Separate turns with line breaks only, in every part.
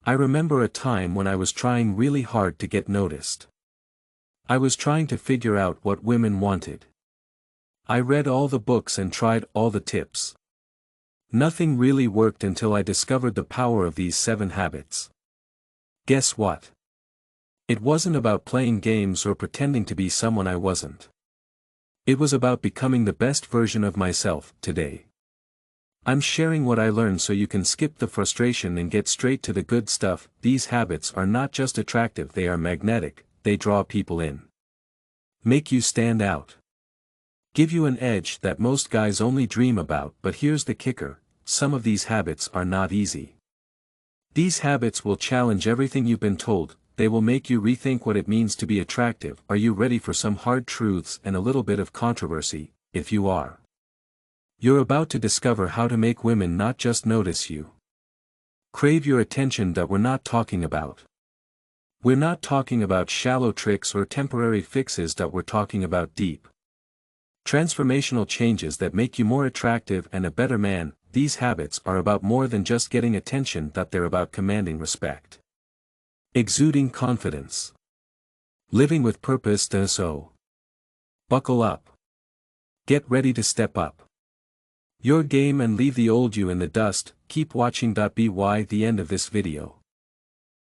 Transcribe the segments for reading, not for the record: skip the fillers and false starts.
I remember a time when I was trying really hard to get noticed. I was trying to figure out what women wanted. I read all the books and tried all the tips. Nothing really worked until I discovered the power of these 7 habits. Guess what? It wasn't about playing games or pretending to be someone I wasn't. It was about becoming the best version of myself today. I'm sharing what I learned so you can skip the frustration and get straight to the good stuff. These habits are not just attractive, they are magnetic, they draw people in. Make you stand out. Give you an edge that most guys only dream about. But here's the kicker, some of these habits are not easy. These habits will challenge everything you've been told, they will make you rethink what it means to be attractive. Are you ready for some hard truths and a little bit of controversy? If you are, you're about to discover how to make women not just notice you, crave your attention. That we're not talking about. We're not talking about shallow tricks or temporary fixes. That we're talking about deep, transformational changes that make you more attractive and a better man. These habits are about more than just getting attention. That they're about commanding respect, exuding confidence, living with purpose. So, buckle up. Get ready to step up your game and leave the old you in the dust. Keep watching. By the end of this video,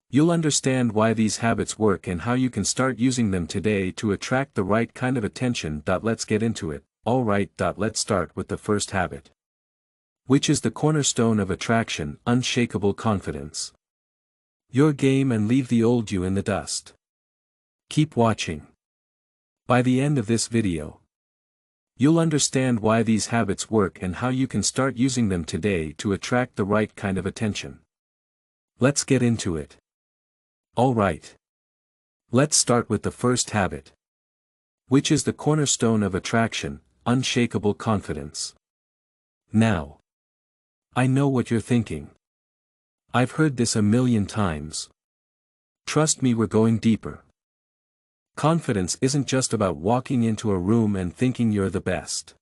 you'll understand why these habits work and how you can start using them today to attract the right kind of attention. Let's get into it. Alright. Let's start with the first habit, which is the cornerstone of attraction: unshakable confidence. Your game and leave the old you in the dust. Keep watching. By the end of this video, you'll understand why these habits work and how you can start using them today to attract the right kind of attention. Let's get into it. Alright. Let's start with the first habit, which is the cornerstone of attraction: unshakable confidence. Now, I know what you're thinking. I've heard this a million times. Trust me, we're going deeper. Confidence isn't just about walking into a room and thinking you're the best.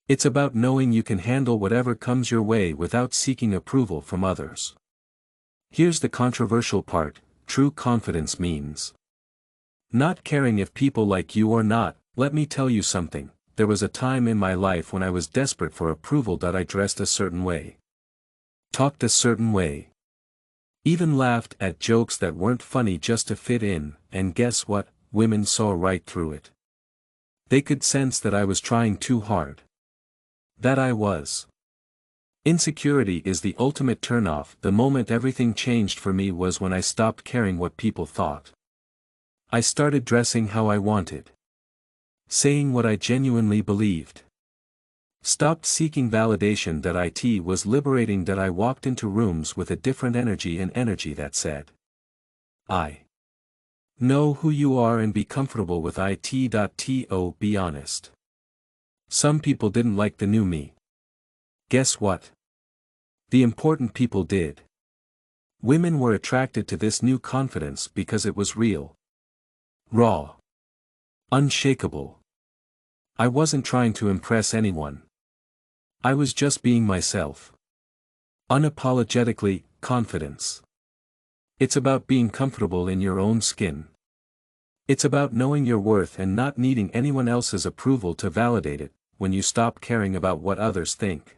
It's about knowing you can handle whatever comes your way without seeking approval from others. Here's the controversial part: true confidence means not caring if people like you or not. Let me tell you something, there was a time in my life when I was desperate for approval. I dressed a certain way, talked a certain way, even laughed at jokes that weren't funny just to fit in, and guess what? Women saw right through it. They could sense that I was trying too hard. That I was. Insecurity is the ultimate turnoff. The moment everything changed for me was when I stopped caring what people thought. I started dressing how I wanted, saying what I genuinely believed. Stopped seeking validation. It was liberating. I walked into rooms with a different energy, an energy that said, I know who you are, and be comfortable with it. Be honest. Some people didn't like the new me. Guess what? The important people did. Women were attracted to this new confidence because it was real, raw, unshakable. I wasn't trying to impress anyone. I was just being myself. Unapologetically. Confidence. It's about being comfortable in your own skin. It's about knowing your worth and not needing anyone else's approval to validate it. When you stop caring about what others think,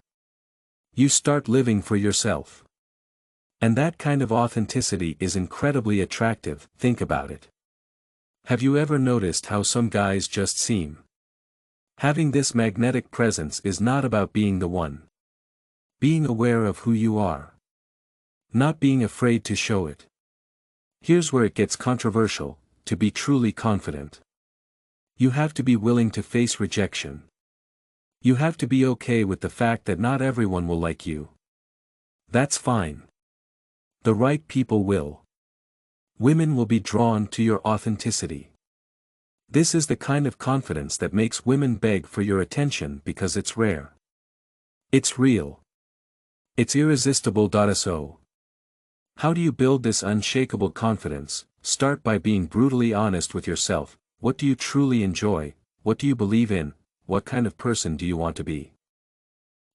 you start living for yourself. And that kind of authenticity is incredibly attractive. Think about it. Have you ever noticed how some guys just seem? Having this magnetic presence is not about being the one. Being aware of who you are. Not being afraid to show it. Here's where it gets controversial: to be truly confident, you have to be willing to face rejection. You have to be okay with the fact that not everyone will like you. That's fine. The right people will. Women will be drawn to your authenticity. This is the kind of confidence that makes women beg for your attention because it's rare. It's real. It's irresistible. So, how do you build this unshakable confidence? Start by being brutally honest with yourself. What do you truly enjoy? What do you believe in? What kind of person do you want to be?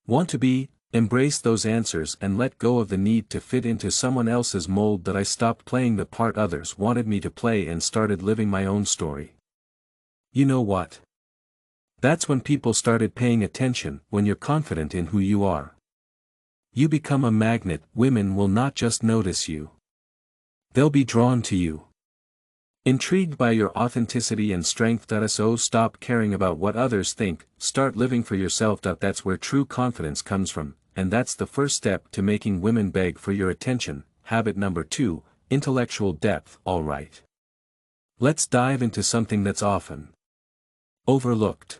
Want to be? Embrace those answers and let go of the need to fit into someone else's mold. That I stopped playing the part others wanted me to play and started living my own story. You know what? That's when people started paying attention. When you're confident in who you are, you become a magnet. Women will not just notice you. They'll be drawn to you. Intrigued by your authenticity and strength. So stop caring about what others think, start living for yourself. That's where true confidence comes from, and that's the first step to making women beg for your attention. Habit number 2, intellectual depth. Alright. Let's dive into something that's often overlooked.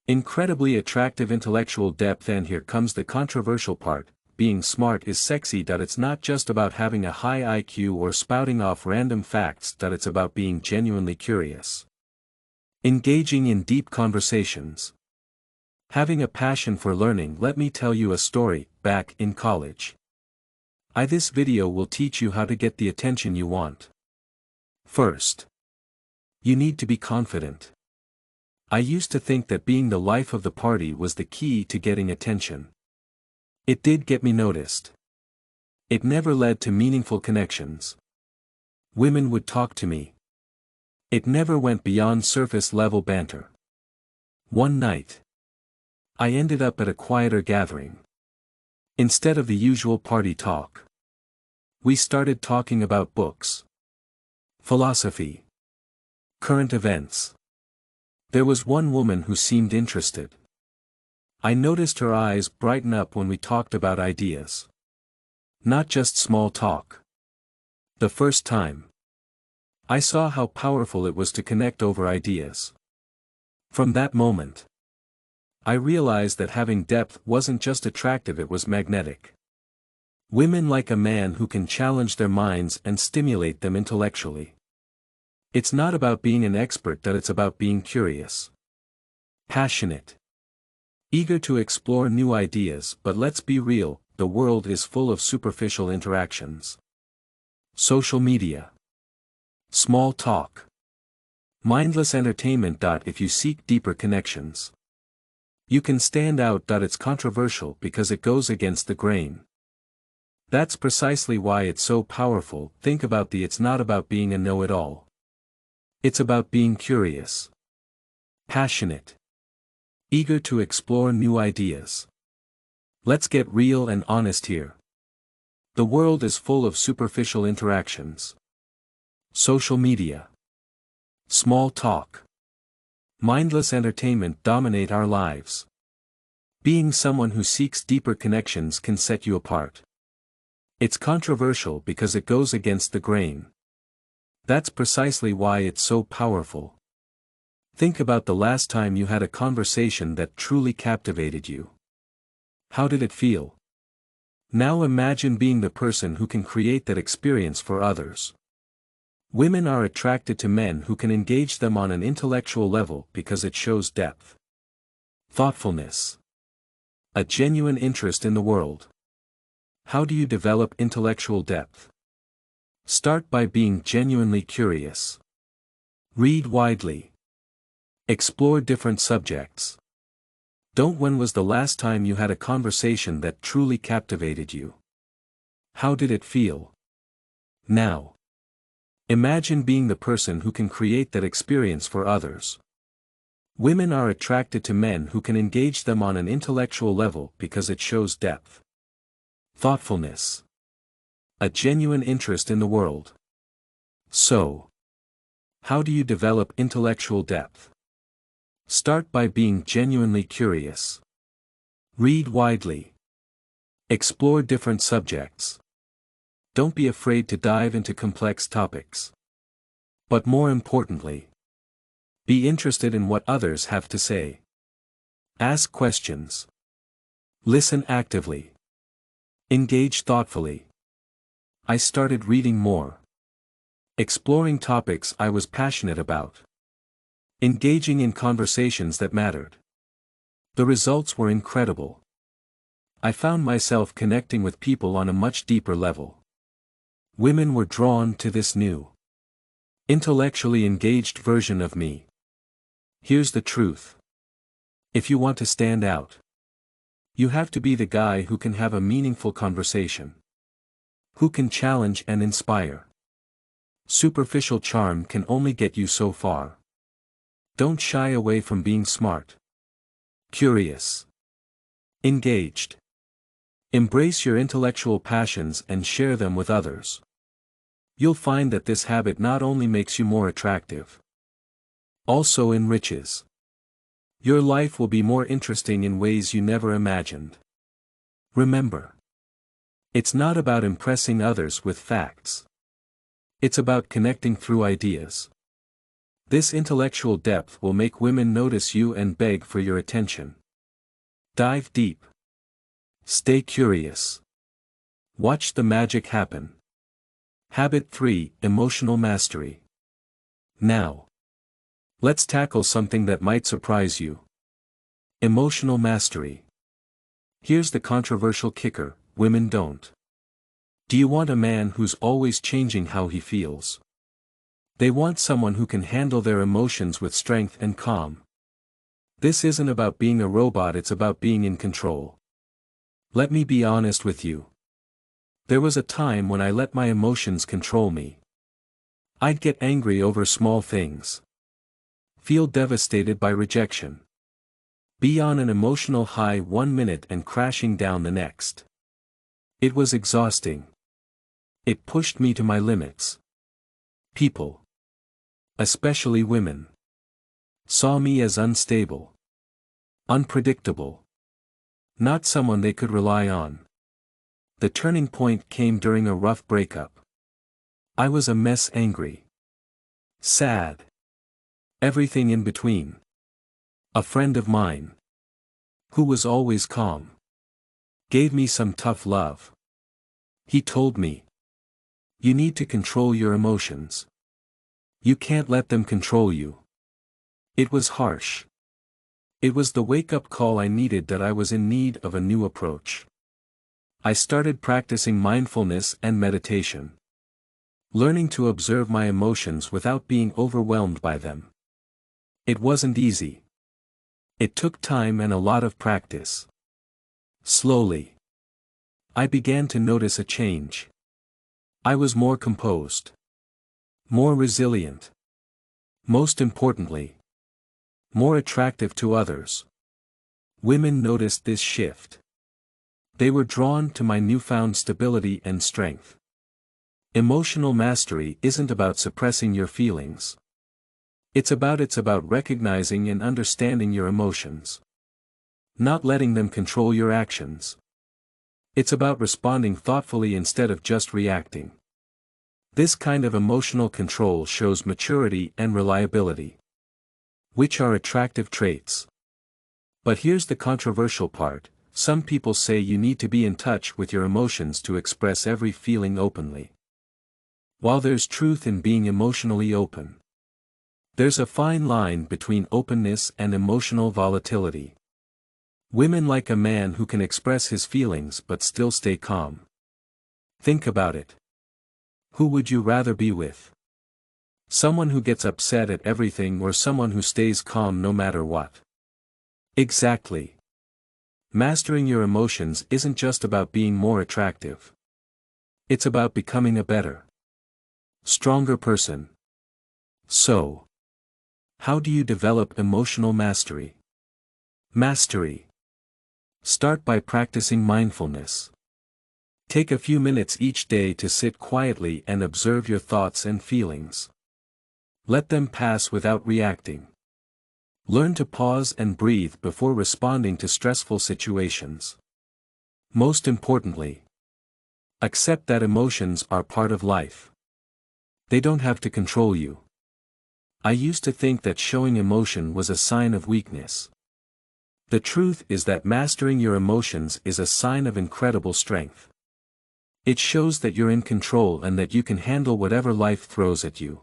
Incredibly attractive intellectual depth. And here comes the controversial part. Being smart is sexy. It's not just about having a high IQ or spouting off random facts. It's about being genuinely curious, engaging in deep conversations, having a passion for learning. Let me tell you a story. Back in college, this video will teach you how to get the attention you want. First, you need to be confident. I used to think that being the life of the party was the key to getting attention. It did get me noticed. It never led to meaningful connections. Women would talk to me. It never went beyond surface-level banter. One night, I ended up at a quieter gathering. Instead of the usual party talk, we started talking about books, philosophy, current events. There was one woman who seemed interested. I noticed her eyes brighten up when we talked about ideas. Not just small talk. The first time, I saw how powerful it was to connect over ideas. From that moment, I realized that having depth wasn't just attractive, it was magnetic. Women like a man who can challenge their minds and stimulate them intellectually. It's not about being an expert, it's about being curious, passionate, eager to explore new ideas. But let's be real, the world is full of superficial interactions. Social media, small talk, mindless entertainment. If you seek deeper connections, you can stand out. It's controversial because it goes against the grain. That's precisely why it's so powerful. Think about it's not about being a know-it-all. It's about being curious, passionate, eager to explore new ideas. Let's get real and honest here. The world is full of superficial interactions. Social media, small talk, mindless entertainment dominate our lives. Being someone who seeks deeper connections can set you apart. It's controversial because it goes against the grain. That's precisely why it's so powerful. Think about the last time you had a conversation that truly captivated you. How did it feel? Now imagine being the person who can create that experience for others. Women are attracted to men who can engage them on an intellectual level because it shows depth, thoughtfulness, a genuine interest in the world. How do you develop intellectual depth? Start by being genuinely curious. Read widely. Explore different subjects. Don't. When was the last time you had a conversation that truly captivated you? How did it feel? Now, imagine being the person who can create that experience for others. Women are attracted to men who can engage them on an intellectual level because it shows depth, thoughtfulness, a genuine interest in the world. So, how do you develop intellectual depth? Start by being genuinely curious. Read widely. Explore different subjects. Don't be afraid to dive into complex topics. But more importantly, be interested in what others have to say. Ask questions. Listen actively. Engage thoughtfully. I started reading more. Exploring topics I was passionate about. Engaging in conversations that mattered. The results were incredible. I found myself connecting with people on a much deeper level. Women were drawn to this new, intellectually engaged version of me. Here's the truth. If you want to stand out, You have to be the guy who can have a meaningful conversation. Who can challenge and inspire. Superficial charm can only get you so far. Don't shy away from being smart. Curious. Engaged. Embrace your intellectual passions and share them with others. You'll find that this habit not only makes you more attractive, also enriches. Your life will be more interesting in ways you never imagined. Remember, it's not about impressing others with facts. It's about connecting through ideas. This intellectual depth will make women notice you and beg for your attention. Dive deep. Stay curious. Watch the magic happen. Habit 3: Emotional Mastery. Now, let's tackle something that might surprise you. Emotional mastery. Here's the controversial kicker: women don't. Do you want a man who's always changing how he feels? They want someone who can handle their emotions with strength and calm. This isn't about being a robot, it's about being in control. Let me be honest with you. There was a time when I let my emotions control me. I'd get angry over small things. Feel devastated by rejection. Be on an emotional high 1 minute and crashing down the next. It was exhausting. It pushed me to my limits. People, especially women, saw me as unstable, unpredictable, not someone they could rely on. The turning point came during a rough breakup. I was a mess, angry, sad, everything in between. A friend of mine, who was always calm, gave me some tough love. He told me, "You need to control your emotions. You can't let them control you." It was harsh. It was the wake-up call I needed, that I was in need of a new approach. I started practicing mindfulness and meditation. Learning to observe my emotions without being overwhelmed by them. It wasn't easy. It took time and a lot of practice. Slowly, I began to notice a change. I was more composed, more resilient. Most importantly, more attractive to others. Women noticed this shift. They were drawn to my newfound stability and strength. Emotional mastery isn't about suppressing your feelings. It's about recognizing and understanding your emotions. Not letting them control your actions. It's about responding thoughtfully instead of just reacting. This kind of emotional control shows maturity and reliability, which are attractive traits. But here's the controversial part: some people say you need to be in touch with your emotions to express every feeling openly. While there's truth in being emotionally open, there's a fine line between openness and emotional volatility. Women like a man who can express his feelings but still stay calm. Think about it. Who would you rather be with? Someone who gets upset at everything, or someone who stays calm no matter what? Exactly. Mastering your emotions isn't just about being more attractive. It's about becoming a better, stronger person. So, how do you develop emotional mastery? Mastery. Start by practicing mindfulness. Take a few minutes each day to sit quietly and observe your thoughts and feelings. Let them pass without reacting. Learn to pause and breathe before responding to stressful situations. Most importantly, accept that emotions are part of life. They don't have to control you. I used to think that showing emotion was a sign of weakness. The truth is that mastering your emotions is a sign of incredible strength. It shows that you're in control and that you can handle whatever life throws at you.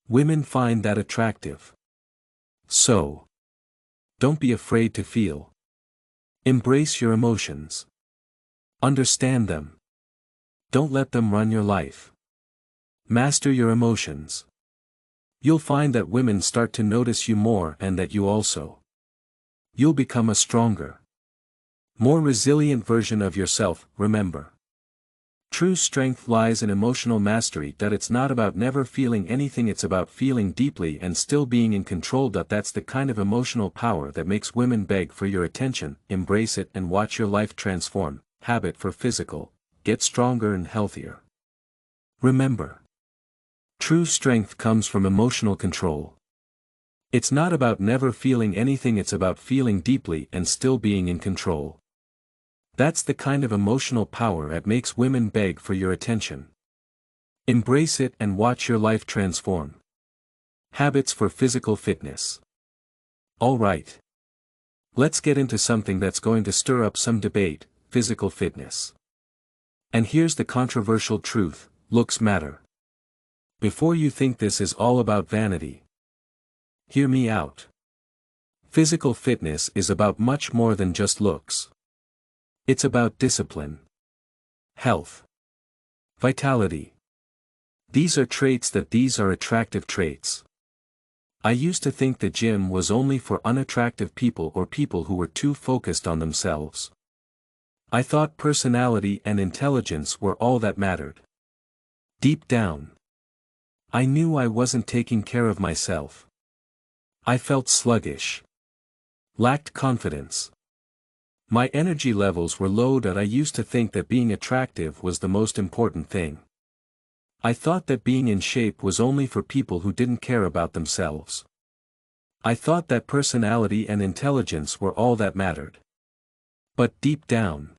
Women find that attractive. So, don't be afraid to feel. Embrace your emotions. Understand them. Don't let them run your life. Master your emotions. You'll find that women start to notice you more, and that you also. You'll become a stronger, More resilient version of yourself, remember. True strength lies in emotional mastery. It's not about never feeling anything, it's about feeling deeply and still being in control. That's the kind of emotional power that makes women beg for your attention. Embrace it and watch your life transform. Habit for physical, get stronger and healthier. Remember. True strength comes from emotional control. It's not about never feeling anything, it's about feeling deeply and still being in control. That's the kind of emotional power that makes women beg for your attention. Embrace it and watch your life transform. Habits for physical fitness. Alright. Let's get into something that's going to stir up some debate: physical fitness. And here's the controversial truth: looks matter. Before you think this is all about vanity, hear me out. Physical fitness is about much more than just looks. It's about discipline, health, vitality. These are attractive traits. I used to think the gym was only for unattractive people or people who were too focused on themselves. I thought personality and intelligence were all that mattered. Deep down, I knew I wasn't taking care of myself. I felt sluggish, lacked confidence. My energy levels were low. I used to think that being attractive was the most important thing. I thought that being in shape was only for people who didn't care about themselves. I thought that personality and intelligence were all that mattered. But deep down,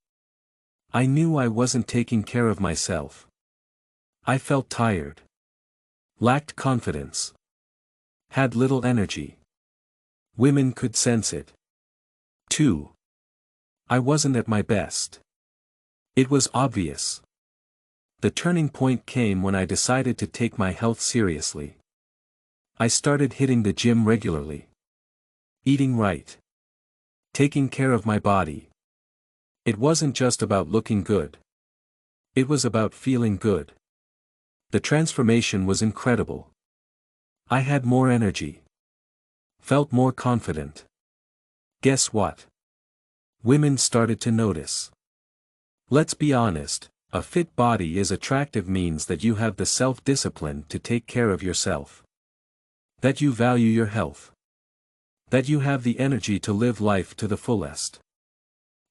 I knew I wasn't taking care of myself. I felt tired, lacked confidence, had little energy. Women could sense it. 2. I wasn't at my best. It was obvious. The turning point came when I decided to take my health seriously. I started hitting the gym regularly, eating right, taking care of my body. It wasn't just about looking good. It was about feeling good. The transformation was incredible. I had more energy, felt more confident. Guess what? Women started to notice. Let's be honest, a fit body is attractive means that you have the self-discipline to take care of yourself. That you value your health. That you have the energy to live life to the fullest.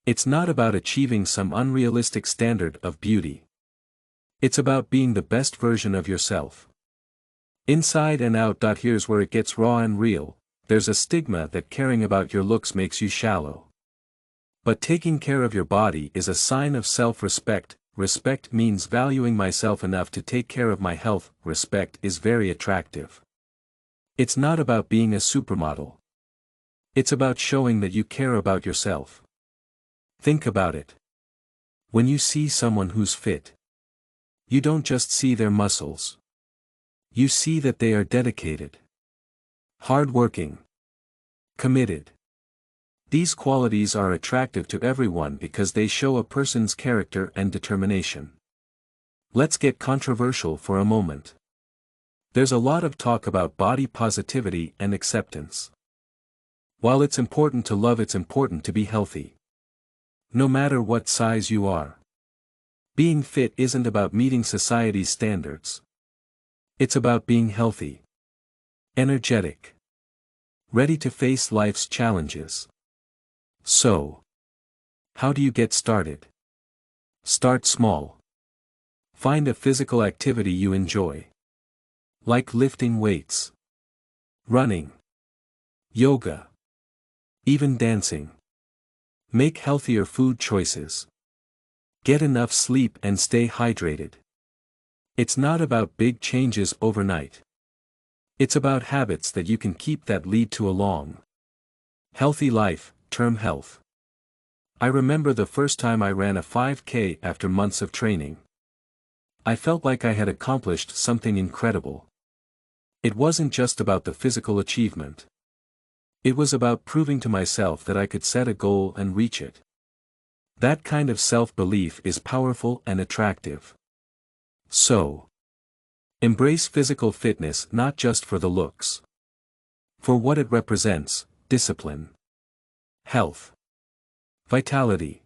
It's not about achieving some unrealistic standard of beauty. It's about being the best version of yourself. Inside and out. Here's where it gets raw and real. There's a stigma that caring about your looks makes you shallow. But taking care of your body is a sign of self-respect. Respect means valuing myself enough to take care of my health. Respect is very attractive. It's not about being a supermodel. It's about showing that you care about yourself. Think about it. When you see someone who's fit, you don't just see their muscles. You see that they are dedicated, hardworking, committed. These qualities are attractive to everyone because they show a person's character and determination. Let's get controversial for a moment. There's a lot of talk about body positivity and acceptance. While it's important to love, it's important to be healthy. No matter what size you are. Being fit isn't about meeting society's standards. It's about being healthy, energetic, ready to face life's challenges. So, how do you get started? Start small. Find a physical activity you enjoy. Like lifting weights, running, yoga, even dancing. Make healthier food choices. Get enough sleep and stay hydrated. It's not about big changes overnight. It's about habits that you can keep that lead to a long, healthy life. Term health. I remember the first time I ran a 5K after months of training. I felt like I had accomplished something incredible. It wasn't just about the physical achievement. It was about proving to myself that I could set a goal and reach it. That kind of self-belief is powerful and attractive. So, embrace physical fitness not just for the looks. For what it represents: discipline, health, vitality,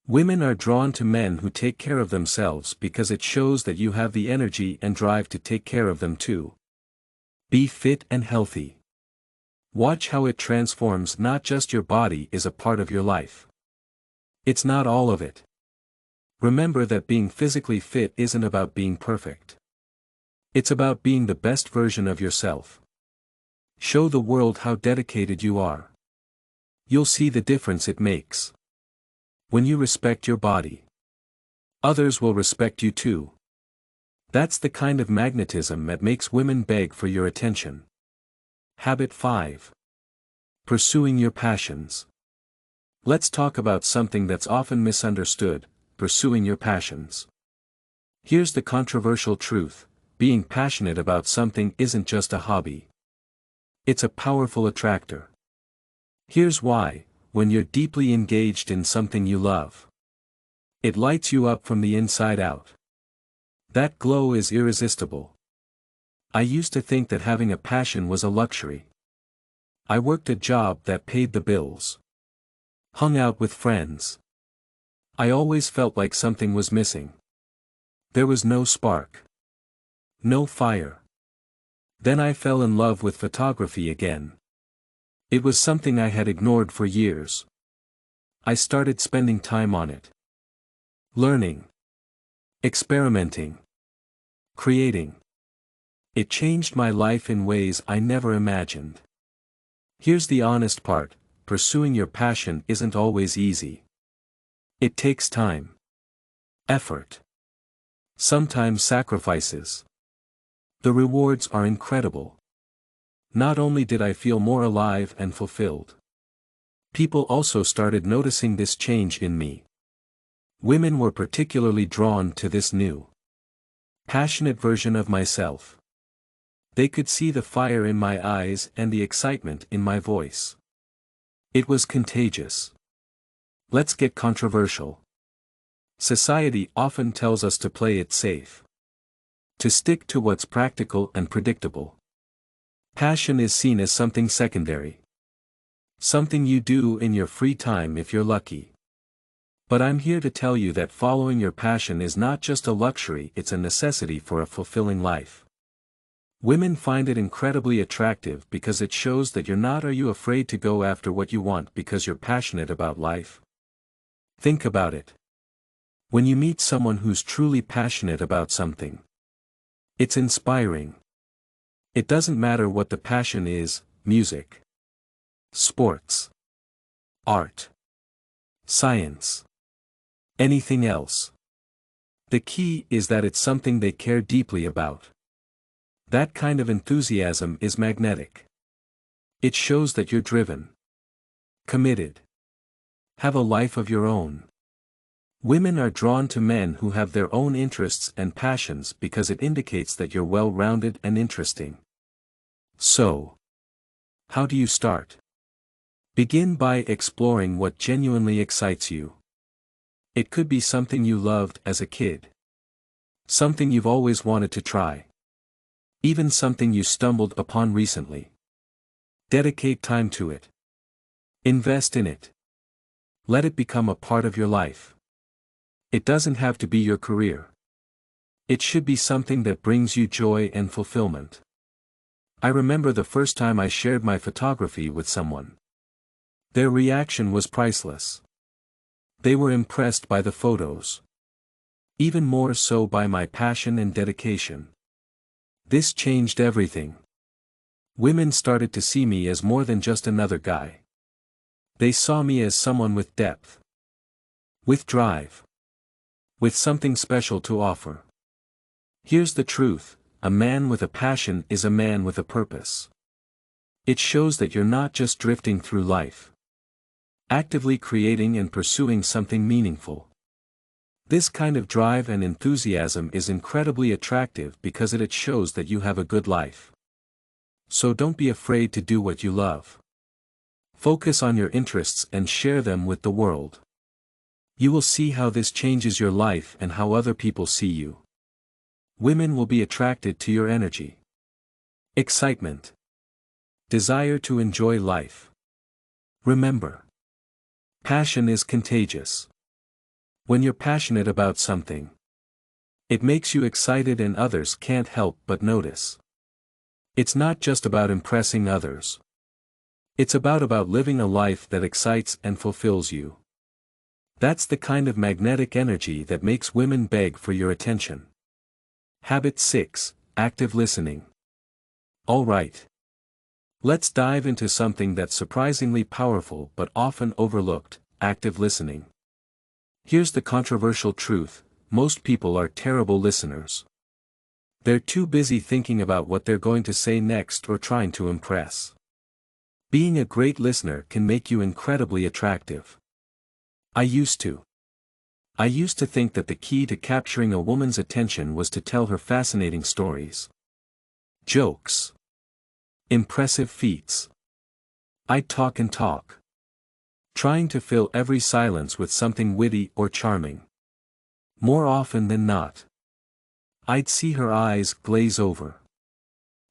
Women are drawn to men who take care of themselves because it shows that you have the energy and drive to take care of them too. Be fit and healthy. Watch how it transforms. Not just your body is a part of your life. It's not all of it. Remember that being physically fit isn't about being perfect. It's about being the best version of yourself. Show the world how dedicated you are. You'll see the difference it makes. When you respect your body, others will respect you too. That's the kind of magnetism that makes women beg for your attention. Habit 5. Pursuing your passions. Let's talk about something that's often misunderstood: pursuing your passions. Here's the controversial truth: being passionate about something isn't just a hobby. It's a powerful attractor. Here's why: when you're deeply engaged in something you love, it lights you up from the inside out. That glow is irresistible. I used to think that having a passion was a luxury. I worked a job that paid the bills. Hung out with friends. I always felt like something was missing. There was no spark. No fire. Then I fell in love with photography again. It was something I had ignored for years. I started spending time on it. Learning. Experimenting. Creating. It changed my life in ways I never imagined. Here's the honest part: pursuing your passion isn't always easy. It takes time. Effort. Sometimes sacrifices. The rewards are incredible. Not only did I feel more alive and fulfilled, people also started noticing this change in me. Women were particularly drawn to this new, passionate version of myself. They could see the fire in my eyes and the excitement in my voice. It was contagious. Let's get controversial. Society often tells us to play it safe, to stick to what's practical and predictable. Passion is seen as something secondary. Something you do in your free time if you're lucky. But I'm here to tell you that following your passion is not just a luxury, it's a necessity for a fulfilling life. Women find it incredibly attractive because it shows that you're not afraid to go after what you want because you're passionate about life. Think about it. When you meet someone who's truly passionate about something, it's inspiring. It doesn't matter what the passion is: music, sports, art, science, anything else. The key is that it's something they care deeply about. That kind of enthusiasm is magnetic. It shows that you're driven, committed, have a life of your own. Women are drawn to men who have their own interests and passions because it indicates that you're well-rounded and interesting. So, how do you start? Begin by exploring what genuinely excites you. It could be something you loved as a kid. Something you've always wanted to try. Even something you stumbled upon recently. Dedicate time to it. Invest in it. Let it become a part of your life. It doesn't have to be your career. It should be something that brings you joy and fulfillment. I remember the first time I shared my photography with someone. Their reaction was priceless. They were impressed by the photos. Even more so by my passion and dedication. This changed everything. Women started to see me as more than just another guy. They saw me as someone with depth. With drive. With something special to offer. Here's the truth: a man with a passion is a man with a purpose. It shows that you're not just drifting through life. Actively creating and pursuing something meaningful. This kind of drive and enthusiasm is incredibly attractive because it shows that you have a good life. So don't be afraid to do what you love. Focus on your interests and share them with the world. You will see how this changes your life and how other people see you. Women will be attracted to your energy. Excitement. Desire to enjoy life. Remember. Passion is contagious. When you're passionate about something, it makes you excited and others can't help but notice. It's not just about impressing others. It's about living a life that excites and fulfills you. That's the kind of magnetic energy that makes women beg for your attention. Habit 6, active listening. Alright. Let's dive into something that's surprisingly powerful but often overlooked, active listening. Here's the controversial truth: most people are terrible listeners. They're too busy thinking about what they're going to say next or trying to impress. Being a great listener can make you incredibly attractive. I used to think that the key to capturing a woman's attention was to tell her fascinating stories, jokes, impressive feats. I'd talk and talk, trying to fill every silence with something witty or charming. More often than not, I'd see her eyes glaze over.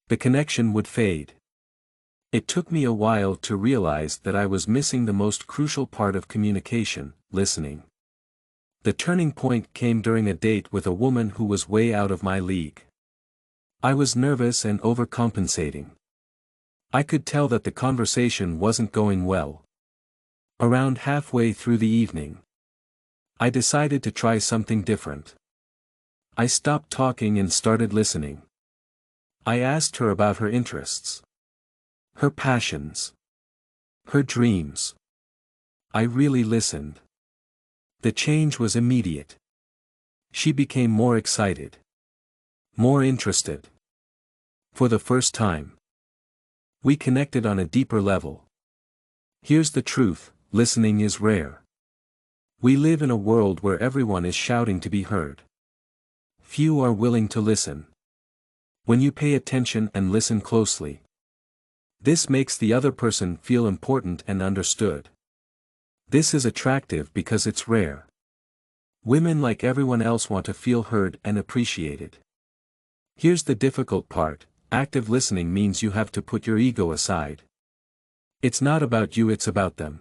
The connection would fade. It took me a while to realize that I was missing the most crucial part of communication: listening. The turning point came during a date with a woman who was way out of my league. I was nervous and overcompensating. I could tell that the conversation wasn't going well. Around halfway through the evening, I decided to try something different. I stopped talking and started listening. I asked her about her interests, her passions, her dreams. I really listened. The change was immediate. She became more excited, more interested. For the first time, we connected on a deeper level. Here's the truth: listening is rare. We live in a world where everyone is shouting to be heard. Few are willing to listen. When you pay attention and listen closely, this makes the other person feel important and understood. This is attractive because it's rare. Women, like everyone else, want to feel heard and appreciated. Here's the difficult part: active listening means you have to put your ego aside. It's not about you, it's about them.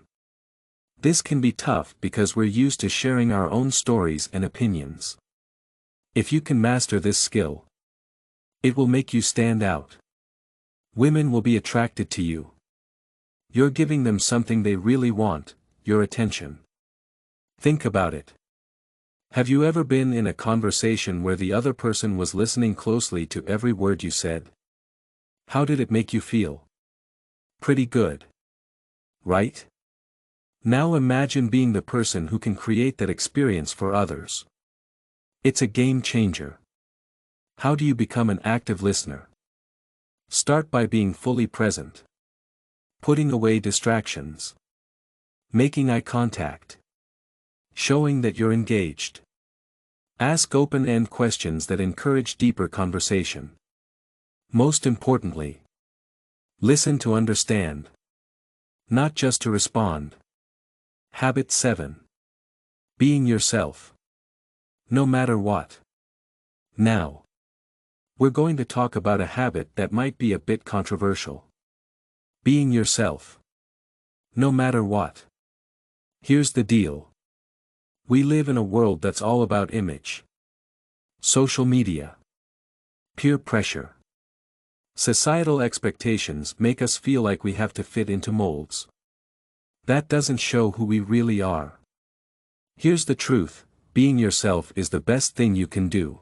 This can be tough because we're used to sharing our own stories and opinions. If you can master this skill, it will make you stand out. Women will be attracted to you. You're giving them something they really want: your attention. Think about it. Have you ever been in a conversation where the other person was listening closely to every word you said? How did it make you feel? Pretty good, right? Now imagine being the person who can create that experience for others. It's a game changer. How do you become an active listener? Start by being fully present. Putting away distractions. Making eye contact. Showing that you're engaged. Ask open-end questions that encourage deeper conversation. Most importantly, listen to understand, not just to respond. Habit 7. Being yourself. No matter what. Now, we're going to talk about a habit that might be a bit controversial. Being yourself. No matter what. Here's the deal. We live in a world that's all about image. Social media. Peer pressure. Societal expectations make us feel like we have to fit into molds. That doesn't show who we really are. Here's the truth: being yourself is the best thing you can do.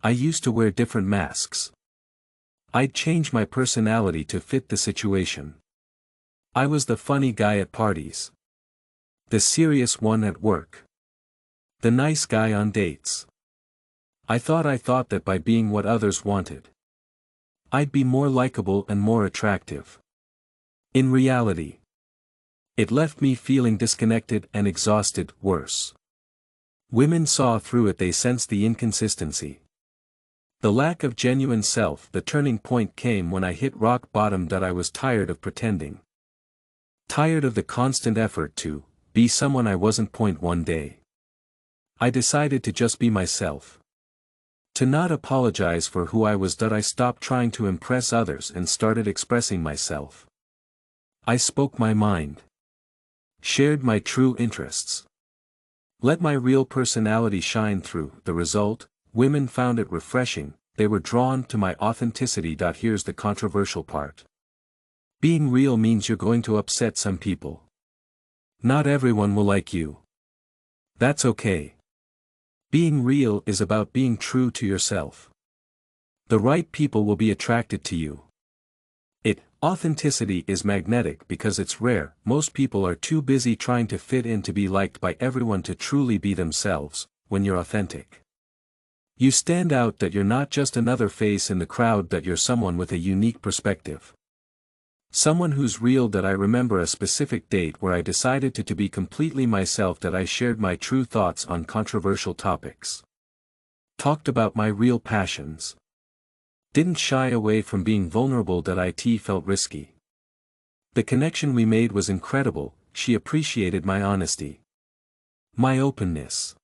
I used to wear different masks. I'd change my personality to fit the situation. I was the funny guy at parties, the serious one at work, the nice guy on dates. I thought that by being what others wanted, I'd be more likable and more attractive. In reality, it left me feeling disconnected and exhausted. Worse, women saw through it. They sensed the inconsistency, the lack of genuine self. The turning point came when I hit rock bottom. I was tired of pretending. Tired of the constant effort to be someone I wasn't. One day, I decided to just be myself. To not apologize for who I was. I stopped trying to impress others and started expressing myself. I spoke my mind. Shared my true interests. Let my real personality shine through. The result, women found it refreshing, they were drawn to my authenticity. Here's the controversial part. Being real means you're going to upset some people. Not everyone will like you. That's okay. Being real is about being true to yourself. The right people will be attracted to you. Authenticity is magnetic because it's rare. Most people are too busy trying to fit in to be liked by everyone to truly be themselves. When you're authentic, you stand out. That you're not just another face in the crowd. That you're someone with a unique perspective. Someone who's real. That I remember a specific date where I decided to be completely myself. That I shared my true thoughts on controversial topics. Talked about my real passions. Didn't shy away from being vulnerable. That it felt risky. The connection we made was incredible. She appreciated my honesty, my openness,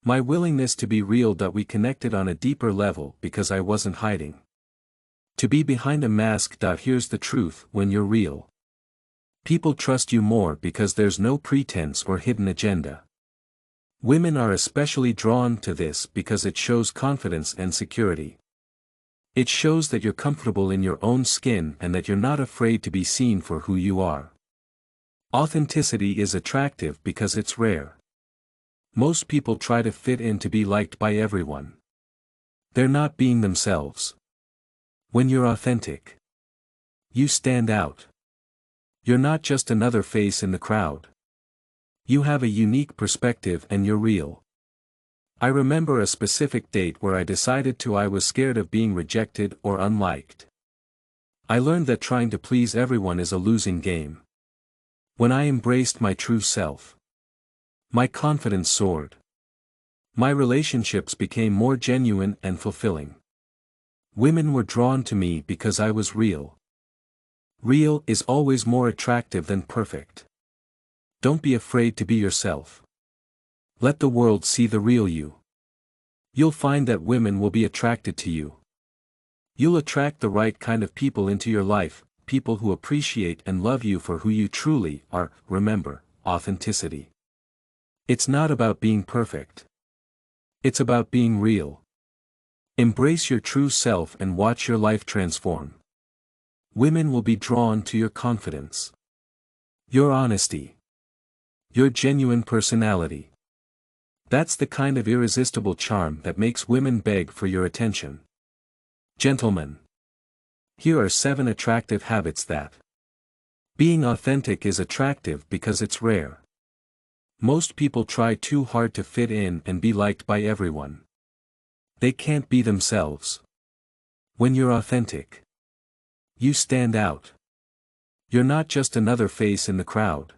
my willingness to be real. That we connected on a deeper level because I wasn't hiding to be behind a mask. Here's the truth. When you're real, people trust you more because there's no pretense or hidden agenda. Women are especially drawn to this because it shows confidence and security. It shows that you're comfortable in your own skin and that you're not afraid to be seen for who you are. Authenticity is attractive because it's rare. Most people try to fit in to be liked by everyone. They're not being themselves. When you're authentic, you stand out. You're not just another face in the crowd. You have a unique perspective and you're real. I remember a specific date where I decided I was scared of being rejected or unliked. I learned that trying to please everyone is a losing game. When I embraced my true self, my confidence soared. My relationships became more genuine and fulfilling. Women were drawn to me because I was real. Real is always more attractive than perfect. Don't be afraid to be yourself. Let the world see the real you. You'll find that women will be attracted to you. You'll attract the right kind of people into your life, people who appreciate and love you for who you truly are. Remember, authenticity. It's not about being perfect. It's about being real. Embrace your true self and watch your life transform. Women will be drawn to your confidence, your honesty, your genuine personality. That's the kind of irresistible charm that makes women beg for your attention. Gentlemen, here are 7 attractive habits that. Being authentic is attractive because it's rare. Most people try too hard to fit in and be liked by everyone. They can't be themselves. When you're authentic, you stand out. You're not just another face in the crowd.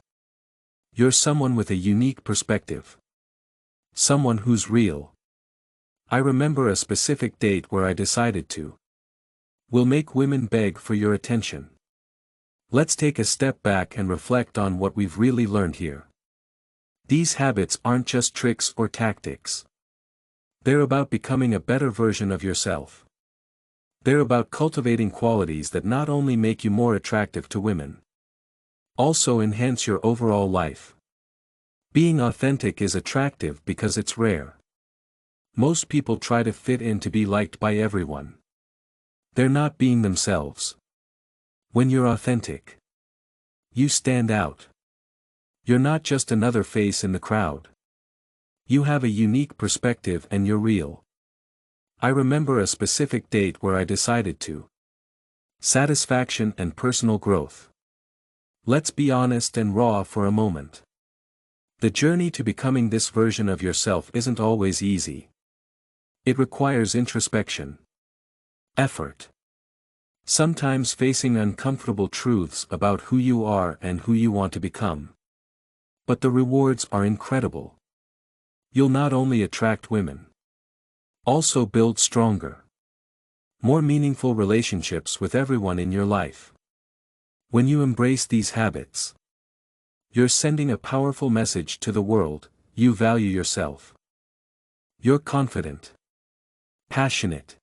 You're someone with a unique perspective. Someone who's real. I remember a specific date where I decided will make women beg for your attention. Let's take a step back and reflect on what we've really learned here. These habits aren't just tricks or tactics. They're about becoming a better version of yourself. They're about cultivating qualities that not only make you more attractive to women, also enhance your overall life. Being authentic is attractive because it's rare. Most people try to fit in to be liked by everyone. They're not being themselves. When you're authentic, you stand out. You're not just another face in the crowd. You have a unique perspective and you're real. I remember a specific date where I decided satisfaction and personal growth. Let's be honest and raw for a moment. The journey to becoming this version of yourself isn't always easy. It requires introspection, effort, sometimes facing uncomfortable truths about who you are and who you want to become. But the rewards are incredible. You'll not only attract women, also build stronger, more meaningful relationships with everyone in your life. When you embrace these habits, you're sending a powerful message to the world. You value yourself. You're confident, passionate,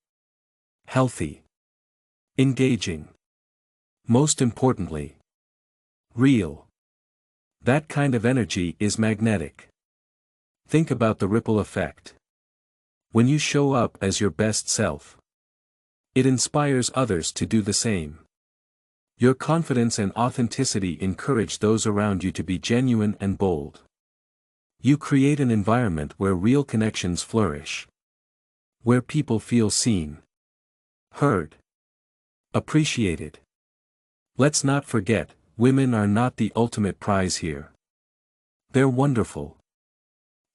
healthy, engaging. Most importantly, real. That kind of energy is magnetic. Think about the ripple effect. When you show up as your best self, it inspires others to do the same. Your confidence and authenticity encourage those around you to be genuine and bold. You create an environment where real connections flourish. Where people feel seen, heard, appreciated. Let's not forget, women are not the ultimate prize here. They're wonderful,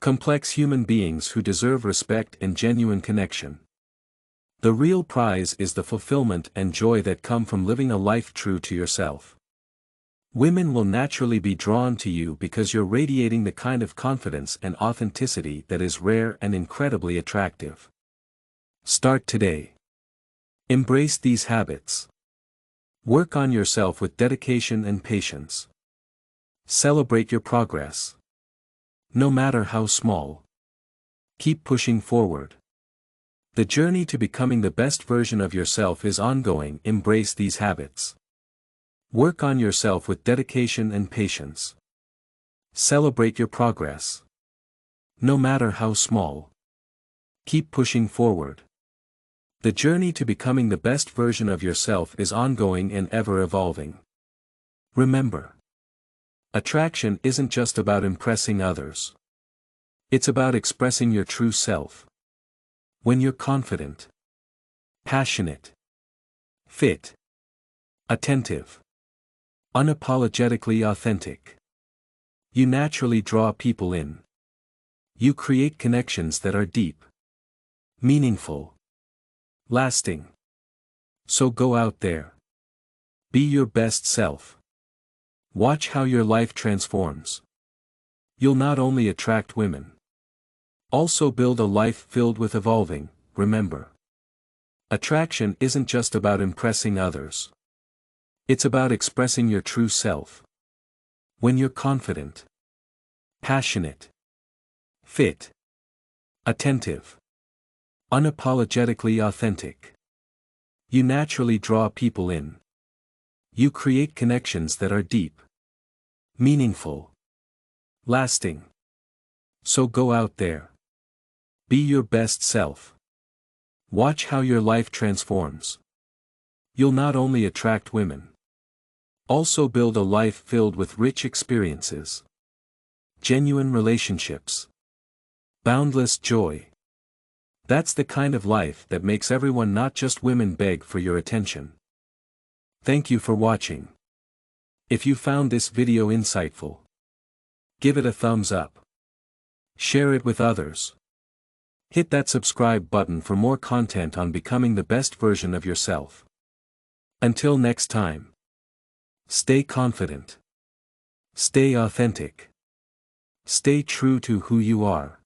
complex human beings who deserve respect and genuine connection. The real prize is the fulfillment and joy that come from living a life true to yourself. Women will naturally be drawn to you because you're radiating the kind of confidence and authenticity that is rare and incredibly attractive. Start today. Embrace these habits. Work on yourself with dedication and patience. Celebrate your progress. No matter how small. Keep pushing forward. The journey to becoming the best version of yourself is ongoing. Embrace these habits. Work on yourself with dedication and patience. Celebrate your progress. No matter how small. Keep pushing forward. The journey to becoming the best version of yourself is ongoing and ever evolving. Remember, attraction isn't just about impressing others. It's about expressing your true self. When you're confident, passionate, fit, attentive, unapologetically authentic, you naturally draw people in. You create connections that are deep, meaningful, lasting. So go out there. Be your best self. Watch how your life transforms. You'll not only attract women, also build a life filled with evolving. Remember, attraction isn't just about impressing others. It's about expressing your true self. When you're confident, passionate, fit, attentive, unapologetically authentic, you naturally draw people in. You create connections that are deep, meaningful, lasting. So go out there. Be your best self. Watch how your life transforms. You'll not only attract women, also build a life filled with rich experiences, genuine relationships, boundless joy. That's the kind of life that makes everyone, not just women, beg for your attention. Thank you for watching. If you found this video insightful, give it a thumbs up. Share it with others. Hit that subscribe button for more content on becoming the best version of yourself. Until next time, stay confident, stay authentic, stay true to who you are.